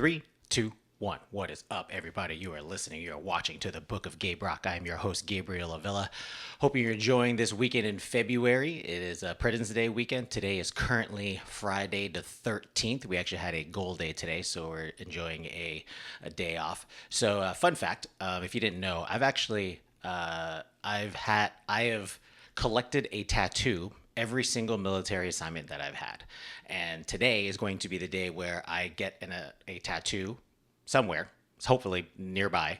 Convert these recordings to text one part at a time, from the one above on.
Three, two, one. What is up, everybody? You are listening, you are watching to the Book of Gaberock. I am your host, Gabriel Avila. Hoping you're enjoying this weekend in February. It is a President's Day weekend. Today is currently Friday the 13th. We actually had a goal day today, so we're enjoying a day off. So, fun fact, if you didn't know, I have collected a tattoo every single military assignment that I've had. And today is going to be the day where I get a tattoo somewhere, hopefully nearby,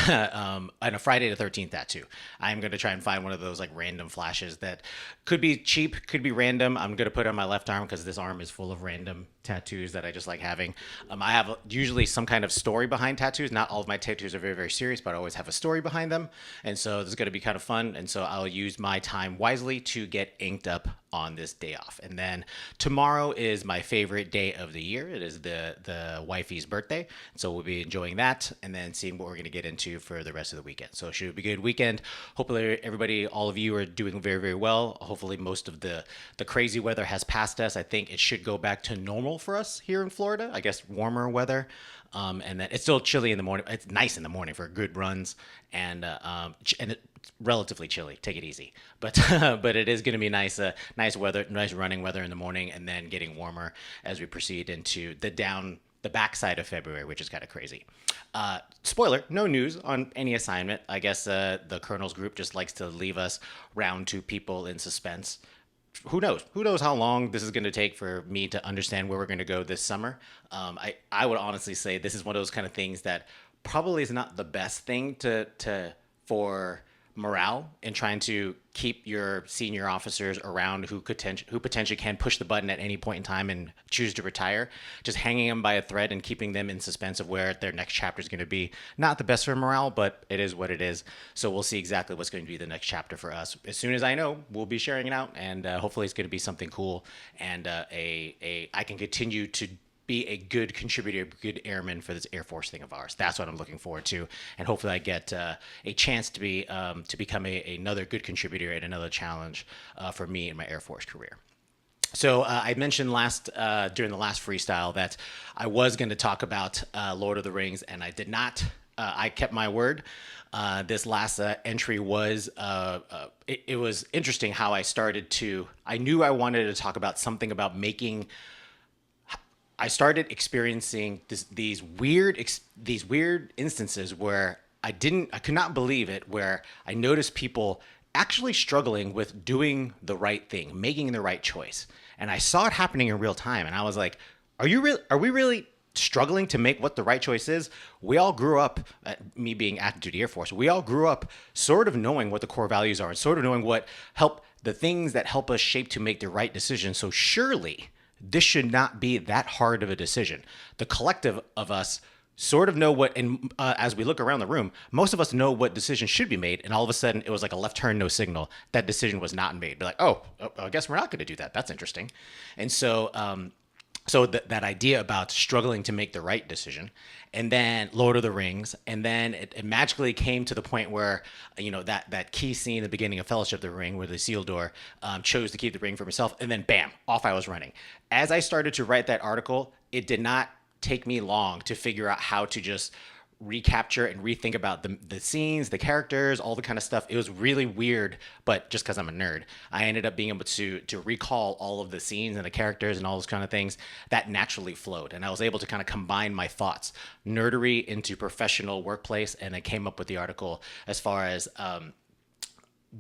on a Friday the 13th tattoo. I'm going to try and find one of those like random flashes that could be cheap, could be random. I'm going to put it on my left arm because this arm is full of random tattoos that I just like having. I have usually some kind of story behind tattoos. Not all of my tattoos are very, very serious, but I always have a story behind them. And so this is going to be kind of fun. And so I'll use my time wisely to get inked up on this day off. And then tomorrow is my favorite day of the year. It is the wifey's birthday. So we'll be enjoying that and then seeing what we're going to get into for the rest of the weekend. So it should be a good weekend. Hopefully everybody, all of you are doing very, very well. Hopefully most of the crazy weather has passed us. I think it should go back to normal for us here in Florida. I guess warmer weather. And then it's still chilly in the morning. It's nice in the morning for good runs, and it's relatively chilly. Take it easy, but but it is going to be nice weather, nice running weather in the morning, and then getting warmer as we proceed into the backside of February, which is kind of crazy. Spoiler: no news on any assignment. I guess the Colonel's group just likes to leave us round two people in suspense. Who knows? Who knows how long this is going to take for me to understand where we're going to go this summer? I would honestly say this is one of those kind of things that probably is not the best thing for morale in trying to keep your senior officers around who potentially can push the button at any point in time and choose to retire. Just hanging them by a thread and keeping them in suspense of where their next chapter is going to be. Not the best for morale, but it is what it is. So we'll see exactly what's going to be the next chapter for us. As soon as I know, we'll be sharing it out, and hopefully it's going to be something cool, and I can continue to be a good contributor, good airman for this Air Force thing of ours. That's what I'm looking forward to, and hopefully I get a chance to become another good contributor and another challenge for me in my Air Force career. So I mentioned during the last freestyle that I was going to talk about Lord of the Rings, and I did not. I kept my word. This last entry was it was interesting how I knew I wanted to talk about something about making. I started experiencing these weird instances where I could not believe it, where I noticed people actually struggling with doing the right thing, making the right choice. And I saw it happening in real time. And I was like, are we really struggling to make what the right choice is? We all grew up, me being active duty Air Force, we all grew up sort of knowing what the core values are and sort of knowing the things that help us shape to make the right decision. So surely this should not be that hard of a decision. The collective of us sort of know what, and as we look around the room, most of us know what decision should be made, and all of a sudden it was like a left turn, no signal. That decision was not made. Be like, oh, I guess we're not going to do that. That's interesting. And so, that idea about struggling to make the right decision, and then Lord of the Rings, and then it magically came to the point where, that key scene in the beginning of Fellowship of the Ring, where the Isildur chose to keep the ring for himself, and then bam, off I was running. As I started to write that article, it did not take me long to figure out how to just recapture and rethink about the scenes, the characters, all the kind of stuff. It was really weird, but just because I'm a nerd, I ended up being able to recall all of the scenes and the characters and all those kind of things that naturally flowed. And I was able to kind of combine my thoughts, nerdery into professional workplace, and I came up with the article as far as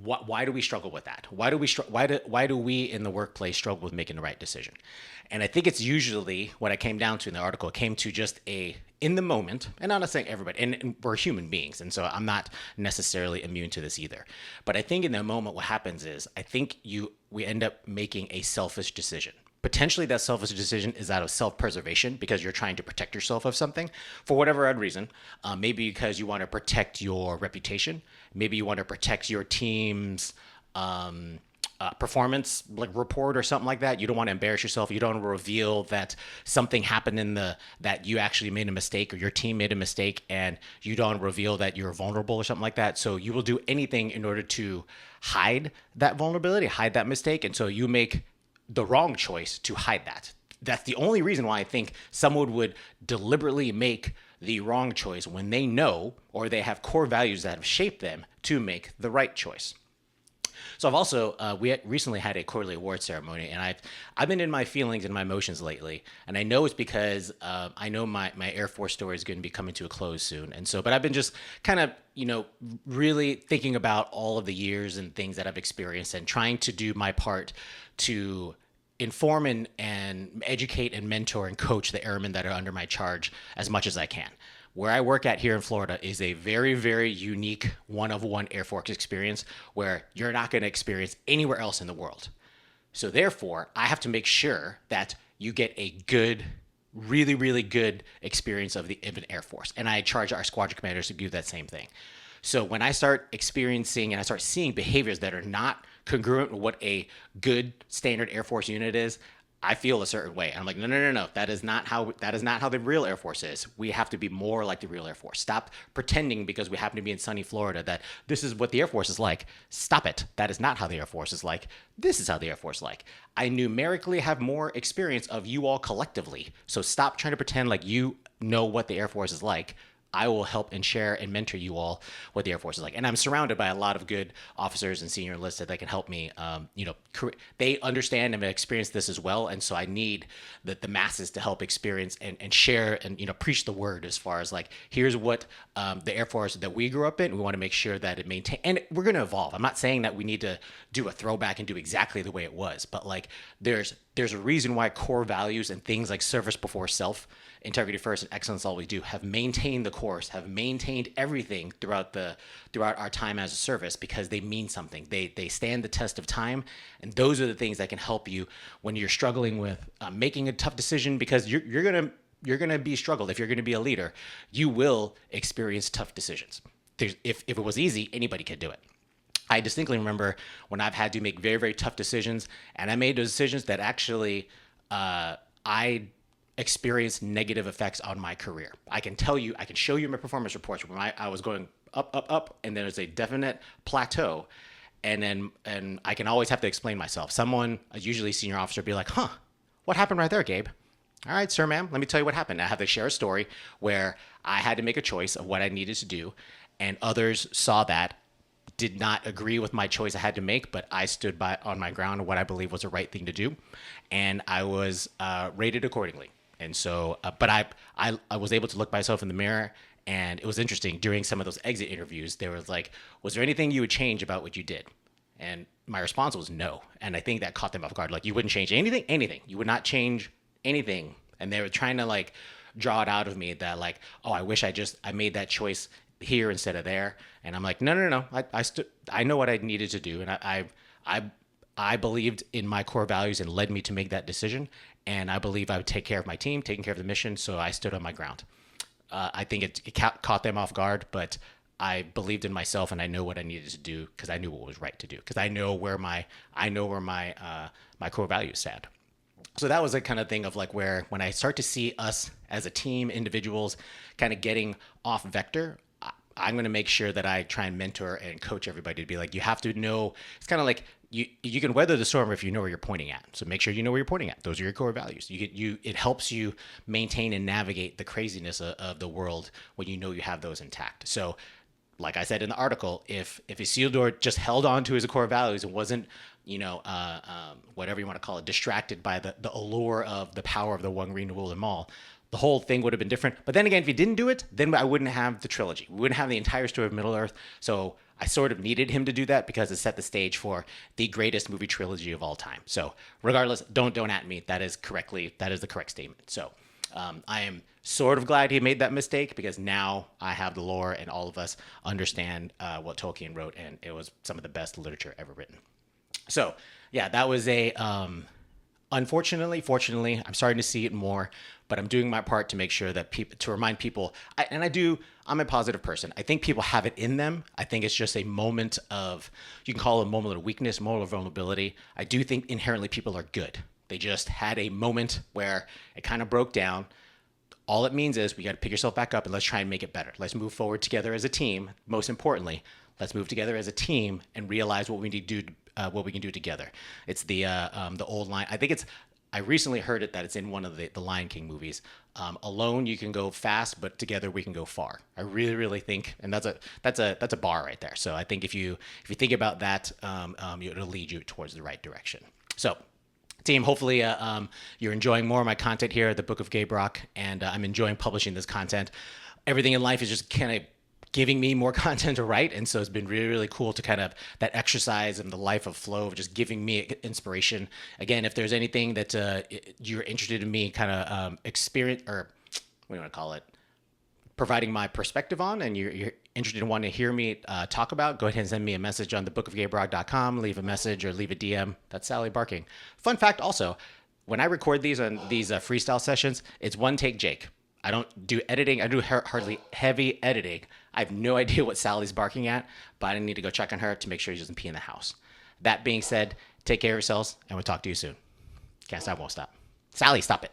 why do we struggle with that? Why do we in the workplace struggle with making the right decision? And I think it's usually what I came down to in the article. It came to just in the moment, and I'm not saying everybody, and we're human beings, and so I'm not necessarily immune to this either. But I think in the moment, what happens is I think we end up making a selfish decision. Potentially that selfish decision is out of self-preservation because you're trying to protect yourself of something for whatever odd reason. Maybe because you want to protect your reputation. Maybe you want to protect your team's performance report or something like that. You don't want to embarrass yourself. You don't want to reveal that something happened that you actually made a mistake or your team made a mistake, and you don't reveal that you're vulnerable or something like that. So you will do anything in order to hide that vulnerability, hide that mistake. And so you make the wrong choice to hide that. that's the only reason why I think someone would deliberately make the wrong choice when they know or they have core values that have shaped them to make the right choice. So I've also recently had a quarterly award ceremony, and I've been in my feelings and my emotions lately, and I know it's because I know my Air Force story is going to be coming to a close soon, and so but I've been just kind of really thinking about all of the years and things that I've experienced and trying to do my part to inform and educate and mentor and coach the airmen that are under my charge as much as I can. Where I work at here in Florida is a very, very unique one-of-one Air Force experience where you're not going to experience anywhere else in the world. So therefore, I have to make sure that you get a good, really, really good experience of an Air Force. And I charge our squadron commanders to do that same thing. So when I start experiencing and I start seeing behaviors that are not congruent with what a good standard Air Force unit is, I feel a certain way. I'm like, no. That is not how the real Air Force is. We have to be more like the real Air Force. Stop pretending because we happen to be in sunny Florida that this is what the Air Force is like. Stop it. That is not how the Air Force is like. This is how the Air Force is like. I numerically have more experience of you all collectively. So stop trying to pretend like you know what the Air Force is like. I will help and share and mentor you all what the Air Force is like. And I'm surrounded by a lot of good officers and senior enlisted that can help me. They understand and have experienced this as well. And so I need the masses to help experience and share and, preach the word as far as like, here's what the Air Force that we grew up in. We want to make sure that it maintain, and we're going to evolve. I'm not saying that we need to do a throwback and do exactly the way it was, but like there's a reason why core values and things like service before self, integrity first, and excellence always do have maintained the course, have maintained everything throughout our time as a service because they mean something. They stand the test of time, and those are the things that can help you when you're struggling with making a tough decision because you're gonna be struggled. If you're gonna be a leader, you will experience tough decisions. If it was easy, anybody could do it. I distinctly remember when I've had to make very, very tough decisions, and I made those decisions that actually I experienced negative effects on my career. I can show you my performance reports when I was going up, and then there's a definite plateau, and I can always have to explain myself. Someone, usually a senior officer, be like, "Huh, what happened right there, Gabe?" All right, sir, ma'am, let me tell you what happened. I have to share a story where I had to make a choice of what I needed to do, and others saw that, did not agree with my choice I had to make, but I stood on my ground of what I believe was the right thing to do, and I was rated accordingly. And so, but I was able to look myself in the mirror, and it was interesting. During some of those exit interviews, there was like, was there anything you would change about what you did? And my response was no. And I think that caught them off guard. Like, you wouldn't change anything. You would not change anything. And they were trying to like draw it out of me that like, oh, I wish I made that choice here instead of there. And I'm like, no. I know what I needed to do. And I believed in my core values and led me to make that decision. And I believe I would take care of my team, taking care of the mission. So I stood on my ground. I think it caught them off guard, but I believed in myself and I know what I needed to do because I knew what was right to do because I know where my core values stand. So that was a kind of thing of like where when I start to see us as a team, individuals kind of getting off vector, I'm going to make sure that I try and mentor and coach everybody to be like, you have to know, it's kind of like you can weather the storm if you know where you're pointing at. So make sure you know where you're pointing at. Those are your core values. It helps you maintain and navigate the craziness of the world when you know you have those intact. So like I said in the article, if Isildur just held on to his core values and wasn't, whatever you want to call it, distracted by the allure of the power of the one ring to rule them all, the whole thing would have been different. But then again, if he didn't do it, then I wouldn't have the trilogy. We wouldn't have the entire story of Middle-earth. So I sort of needed him to do that because it set the stage for the greatest movie trilogy of all time. So regardless, don't at me. That is the correct statement. So I am sort of glad he made that mistake because now I have the lore and all of us understand what Tolkien wrote, and it was some of the best literature ever written. So yeah, that was fortunately, I'm starting to see it more, but I'm doing my part to make sure that to remind people, I'm a positive person. I think people have it in them. I think it's just a moment of, you can call it a moment of weakness, moment of vulnerability. I do think inherently people are good. They just had a moment where it kind of broke down. All it means is we got to pick yourself back up and let's try and make it better. Let's move forward together as a team. Most importantly, let's move together as a team and realize what we need to do, what we can do together. It's the old line. I think it's I recently heard it that it's in one of the Lion King movies. Alone you can go fast, but together we can go far. I really, really think, and that's a bar right there. So I think if you think about that, it'll lead you towards the right direction. So, team, hopefully you're enjoying more of my content here at the Book of Gaberock, and I'm enjoying publishing this content. Everything in life is just kind of giving me more content to write, and so it's been really, really cool to kind of that exercise and the life of flow of just giving me inspiration. Again, if there's anything that you're interested in me kind of experience, or what do you want to call it, providing my perspective on, and you're interested in wanting to hear me talk about, go ahead and send me a message on thebookofgaberock.com. Leave a message or leave a DM. That's Sally barking. Fun fact also, when I record these on these freestyle sessions, it's one take Jake. I don't do editing. I do hardly heavy editing. I have no idea what Sally's barking at, but I need to go check on her to make sure she doesn't pee in the house. That being said, take care of yourselves, and we'll talk to you soon. Can't stop, won't stop. Sally, stop it.